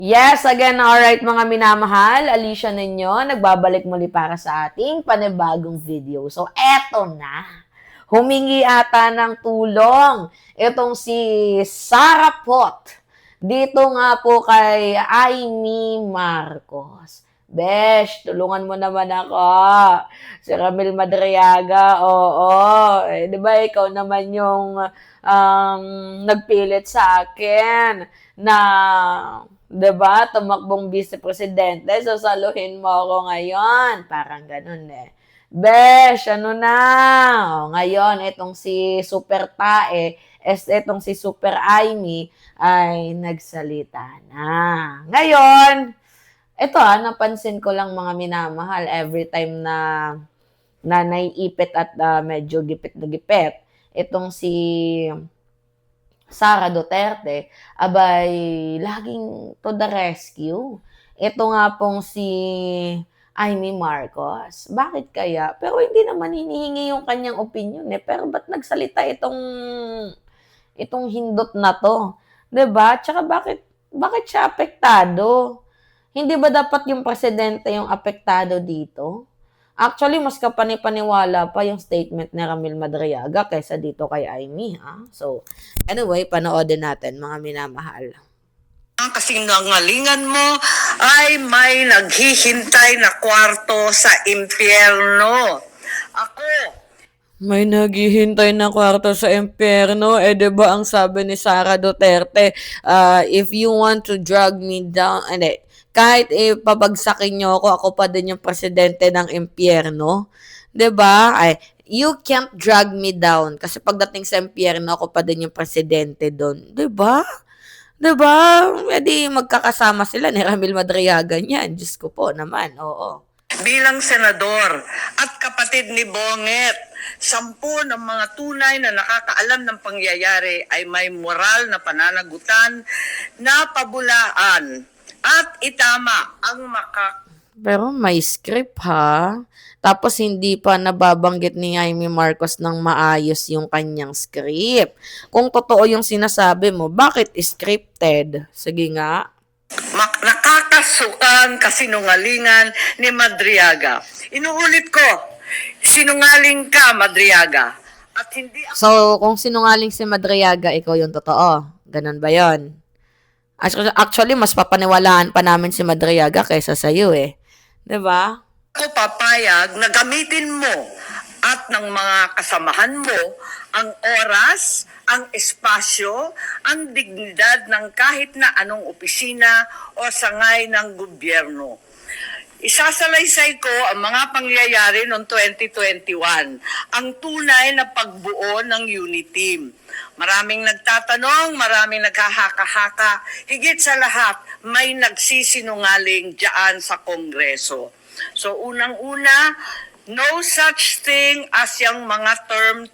Yes, again, alright mga minamahal, Alicia ninyo, nagbabalik muli para sa ating panibagong video. So, eto na. Humingi ata ng tulong itong si Sarah Pot. Dito nga po kay Amy Marcos. Besh, tulungan mo naman ako. Si Ramil Madriaga, oo. Di ba ikaw naman yung nagpilit sa akin na 'di ba, tumakbong vice-presidente, sasaluhin mo ako ngayon. Parang ganun eh. Besh, ano na? Ngayon, itong si Super Tae, itong si Super Aimee, ay nagsalita na. Ngayon, ito napansin ko lang mga minamahal, every time na naiipit at medyo gipit na gipit, itong si Sara Duterte, abay, laging to the rescue. Ito nga pong si Amy Marcos. Bakit kaya? Pero hindi naman hinihingi yung kanyang opinion eh. Pero ba't nagsalita itong hindot na to? 'Di ba? Tsaka bakit siya apektado? Hindi ba dapat yung presidente yung apektado dito? Actually, mas kapani-paniwala pa yung statement ni Ramil Madriaga kaysa dito kay Amy. So, anyway, panoodin natin mga minamahal. Ang kasinungalingan mo ay may naghihintay na kwarto sa impyerno. Ako, May naghihintay na kwarto sa impyerno. Eh, di ba ang sabi ni Sara Duterte, if you want to drag me down, hindi, kahit pabagsakin nyo ako pa din yung presidente ng impyerno. Di ba? Ay, you can't drag me down. Kasi pagdating sa impyerno, ako pa din yung presidente doon. Di ba? Di ba? E di magkakasama sila ni Ramil Madriaga niyan. Diyos ko po naman, oo. bilang senador at kapatid ni Bonget, 10 ng mga tunay na nakakaalam ng pangyayari ay may moral na pananagutan na pabulaan at itama ang Pero may script ha. Tapos hindi pa nababanggit ni Jaime Marcos ng maayos yung kanyang script. Kung totoo yung sinasabi mo, bakit scripted? Sige nga. nakakasukang kasinungalingan ni Madriaga. Inuulit ko, sinungaling ka, Madriaga. At hindi ako So, kung sinungaling si Madriaga, ikaw yung totoo. Ganun ba yon? Actually, mas papaniwalaan pa namin si Madriaga kaysa sa'yo eh. 'Di ba? papayag na gamitin mo at ng mga kasamahan mo ang oras, ang espasyo, ang dignidad ng kahit na anong opisina o sangay ng gobyerno. Isasalaysay ko ang mga pangyayari noong 2021, ang tunay na pagbuo ng unity team. Maraming nagtatanong, maraming naghahaka-haka, higit sa lahat, may nagsisinungaling diyan sa Kongreso. So unang-una, no such thing as yung mga term,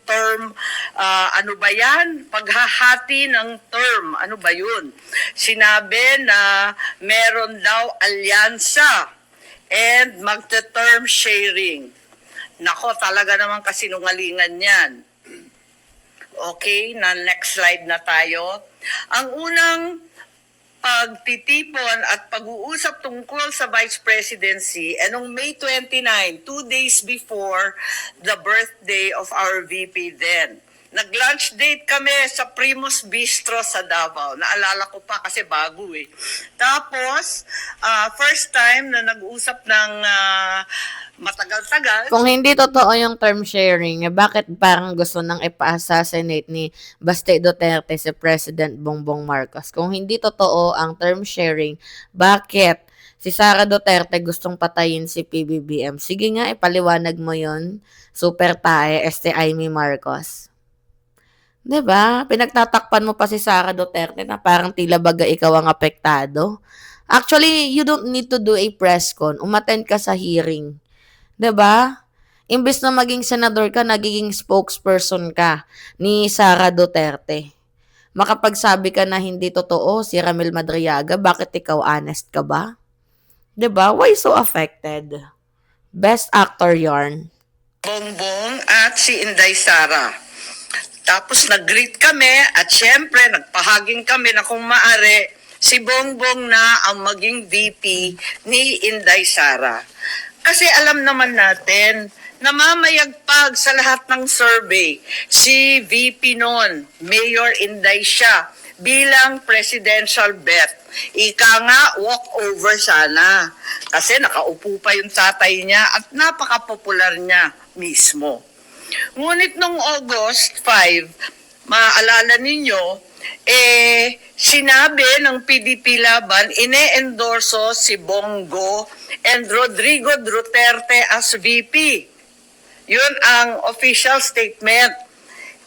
ano ba yan? Paghahati ng term, ano ba yun? Sinabi na meron daw alyansa and magte-term sharing. Nako, talaga naman kasinungalingan yan. Okay, na next slide na tayo. Ang unang pagtitipon at pag-uusap tungkol sa vice presidency noong May 29, 2 days before the birthday of our VP then. Nag-lunch date kami sa Primus Bistro sa Davao. Naalala ko pa kasi bago eh. Tapos, first time na nag-usap ng matagal-tagal. Kung hindi totoo yung term sharing, bakit parang gusto nang ipa-assassinate ni Baste Duterte si President Bongbong Marcos? Kung hindi totoo ang term sharing, bakit si Sara Duterte gustong patayin si PBBM? Sige nga, ipaliwanag mo yon, Super Tae, Amy Marcos. 'Di ba? Pinagtatakpan mo pa si Sara Duterte na parang tila baga ikaw ang apektado. Actually, you don't need to do a press con. Umattend ka sa hearing. 'Di ba? Imbes na maging senador ka, nagiging spokesperson ka ni Sara Duterte. Makapagsabi ka na hindi totoo si Ramil Madriaga, bakit ikaw honest ka ba? 'Di ba? Why so affected? Best actor yarn. Bongbong at si Inday Sara. Tapos nag-greet kami at syempre nagpahaging kami na kung maari si Bongbong na ang maging VP ni Inday Sara. Kasi alam naman natin, namamayagpag sa lahat ng survey, si VP noon, Mayor Inday siya, bilang presidential bet. Ika nga, walk-over sana. Kasi nakaupo pa yung tatay niya at napaka-popular niya mismo. Ngunit noong August 5, maaalala ninyo, sinabi ng PDP Laban, ine-endorso si Bongo and Rodrigo Duterte as VP. Yun ang official statement.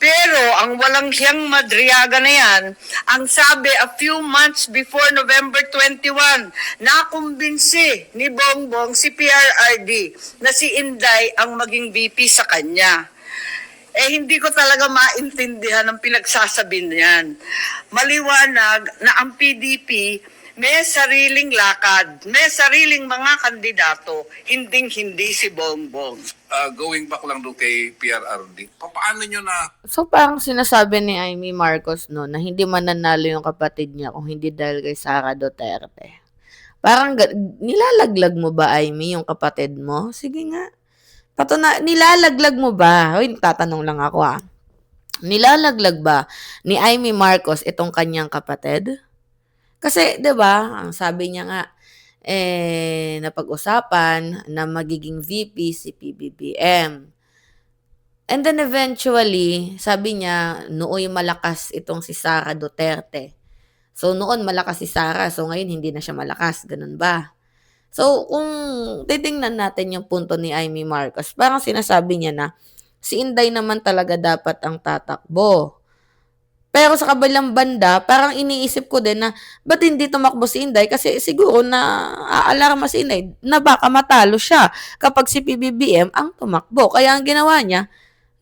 Pero ang walang siyang Madriaga na yan, ang sabi a few months before November 21, nakumbinsi ni Bongbong si PRRD na si Inday ang maging VP sa kanya. Hindi ko talaga maintindihan ang pinagsasabi niyan. Maliwanag na ang PDP may sariling lakad, may sariling mga kandidato, hinding-hindi si Bongbong. Going back lang doon kay PRRD, paano nyo na So, parang sinasabi ni Amy Marcos no, na hindi mananalo yung kapatid niya kung hindi dahil kay Sara Duterte. Parang nilalaglag mo ba, Amy, yung kapatid mo? Sige nga. Nilalaglag mo ba? Hoy, tatanong lang ako Nilalaglag ba ni Amy Marcos itong kanyang kapatid? Kasi, 'di ba, ang sabi niya nga, napag-usapan na magiging VP si PBBM. And then eventually, sabi niya, nooy malakas itong si Sara Duterte. So, noon malakas si Sara, so ngayon hindi na siya malakas. Ganun ba? So, kung titingnan natin yung punto ni Amy Marcos, parang sinasabi niya na si Inday naman talaga dapat ang tatakbo. Pero sa kabilang banda, parang iniisip ko din na ba't hindi tumakbo si Inday? Kasi siguro na aalarma si Inday na baka matalo siya kapag si PBBM ang tumakbo. Kaya ang ginawa niya,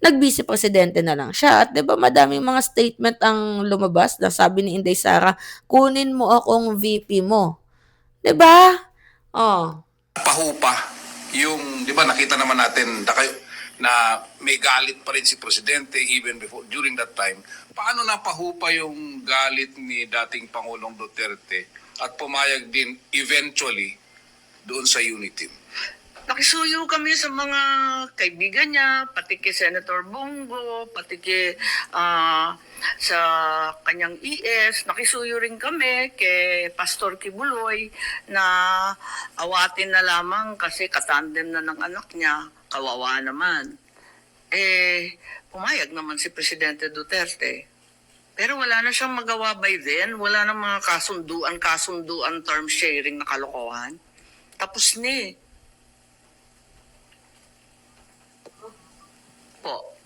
nag-vice presidente na lang siya. At 'di ba madaming mga statement ang lumabas na sabi ni Inday Sara, kunin mo akong VP mo. 'Di ba? Oh. pahupa yung, di ba nakita naman natin na may galit pa rin si Presidente even before, during that time. Paano napahupa yung galit ni dating Pangulong Duterte at pumayag din eventually doon sa unity? Nakisuyo kami sa mga kaibigan niya, pati kay Senator Bongo, pati kay sa kanyang ES. Nakisuyo rin kami kay Pastor Kibuloy na awatin na lamang kasi katandem na ng anak niya. Kawawa naman. Pumayag naman si Presidente Duterte. Pero wala na siyang magawa by then. Wala na mga kasunduan, term sharing na kalokohan. Tapos ni. Po.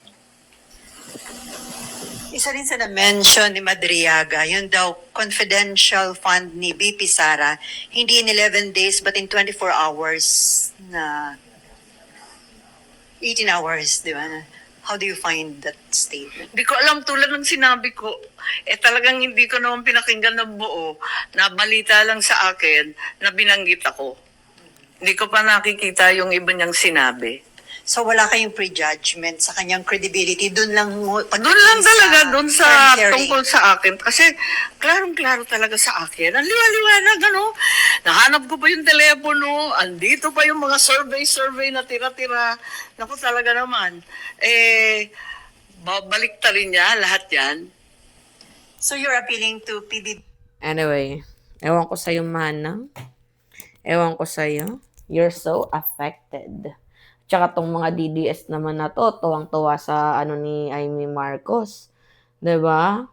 Isa rin sa na-mention ni Madriaga, yun daw confidential fund ni BP Sara, hindi in 11 days but in 24 hours na 18 hours, di ba? How do you find that statement? Hindi ko alam, tulad ng sinabi ko, talagang hindi ko naman pinakinggan ng buo, na balita lang sa akin na binanggit ako. Hindi ko pa nakikita yung iba niyang sinabi. So wala kayong prejudgment sa kanyang credibility, doon lang Doon lang talaga, doon sa term sharing. tungkol sa akin. Kasi klarong-klaro talaga sa akin. Ang liwa-liwanag, ano? Nahanap ko pa yung telepono, andito pa yung mga survey na tira-tira. Naku talaga naman. Babalik ta rin niya lahat yan. So you're appealing to PBB. Anyway, ewan ko sa'yo, Manang. Ewan ko sa'yo. You're so affected. Tsaka tong mga DDS naman na to, tuwang-tuwa sa ni Amy Marcos. 'Di ba?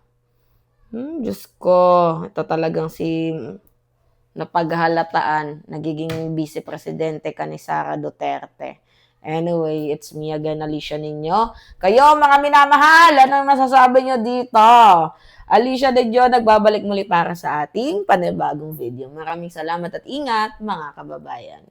Diyos ko. Ito talagang si napaghalataan, nagiging vice presidente ka ni Sara Duterte. Anyway, it's me again, Alicia ninyo. Kayo, mga minamahal, anong masasabi nyo dito? Alicia Dejo, nagbabalik muli para sa ating panibagong video. Maraming salamat at ingat, mga kababayan.